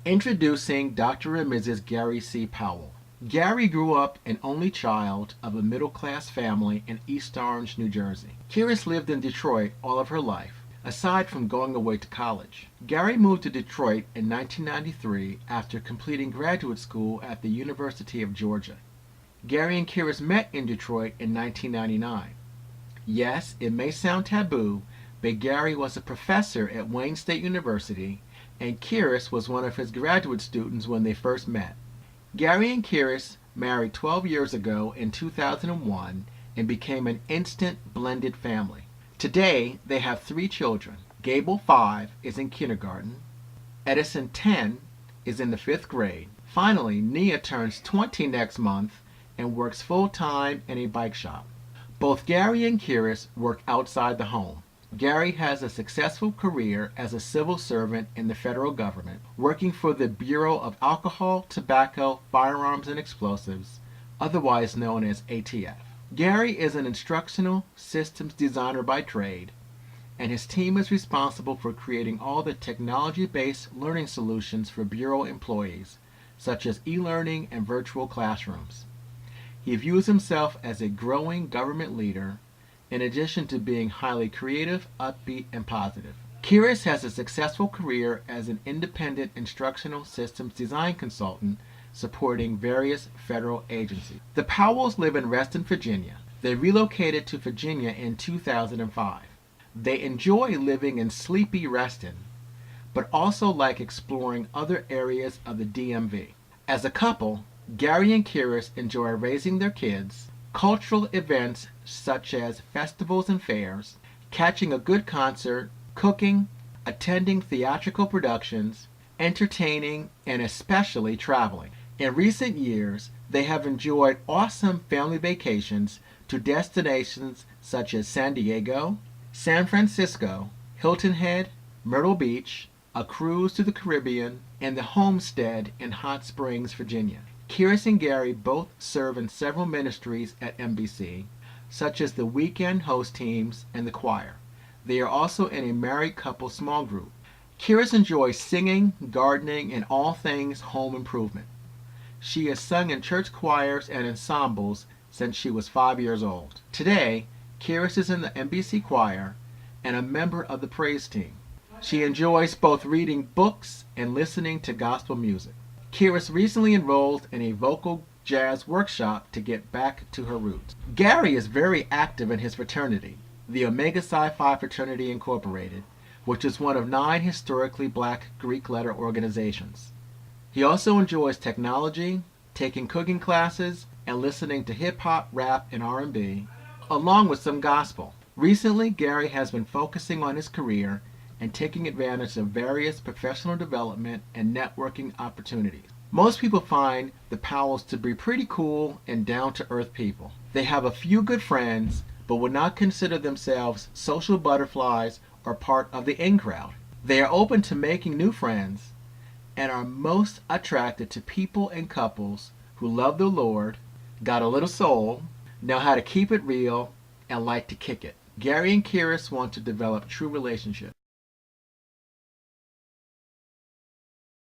Introducing Dr. and Mrs. Gary C. Powell. Gary grew up an only child of a middle-class family in East Orange, New Jersey. Kiris lived in Detroit all of her life, aside from going away to college. Gary moved to Detroit in 1993 after completing graduate school at the University of Georgia. Gary and Kiris met in Detroit in 1999. Yes, it may sound taboo, but Gary was a professor at Wayne State University, and Kiris was one of his graduate students when they first met. Gary and Kiris married 12 years ago in 2001 and became an instant blended family. Today, they have 3 children. Gable, 5, is in kindergarten. Edison, 10, is in the 5th grade. Finally, Nia turns 20 next month and works full-time in a bike shop. Both Gary and Kiris work outside the home. Gary has a successful career as a civil servant in the federal government, working for the Bureau of Alcohol, Tobacco, Firearms, and Explosives, otherwise known as ATF. Gary is an instructional systems designer by trade, and his team is responsible for creating all the technology-based learning solutions for Bureau employees, such as e-learning and virtual classrooms. He views himself as a growing government leader, in addition to being highly creative, upbeat, and positive. Kiris has a successful career as an independent instructional systems design consultant supporting various federal agencies. The Powells live in Reston, Virginia. They relocated to Virginia in 2005. They enjoy living in sleepy Reston, but also like exploring other areas of the DMV. As a couple, Gary and Kiris enjoy raising their kids, cultural events such as festivals and fairs, catching a good concert, cooking, attending theatrical productions, entertaining, and especially traveling. In recent years, they have enjoyed awesome family vacations to destinations such as San Diego, San Francisco, Hilton Head, Myrtle Beach, a cruise to the Caribbean, and the homestead in Hot Springs, Virginia. Kiris and Gary both serve in several ministries at MBC, such as the weekend host teams and the choir. They are also in a married couple small group. Kiris enjoys singing, gardening, and all things home improvement. She has sung in church choirs and ensembles since she was 5 years old. Today, Kiris is in the MBC choir and a member of the praise team. She enjoys both reading books and listening to gospel music. Kiris recently enrolled in a vocal jazz workshop to get back to her roots. Gary is very active in his fraternity, the Omega Psi Phi Fraternity Incorporated, which is one of 9 historically black Greek letter organizations. He also enjoys technology, taking cooking classes, and listening to hip-hop, rap, and R&B, along with some gospel. Recently, Gary has been focusing on his career and taking advantage of various professional development and networking opportunities. Most people find the Powells to be pretty cool and down-to-earth people. They have a few good friends, but would not consider themselves social butterflies or part of the in crowd. They are open to making new friends and are most attracted to people and couples who love the Lord, got a little soul, know how to keep it real, and like to kick it. Gary and Kiris want to develop true relationships.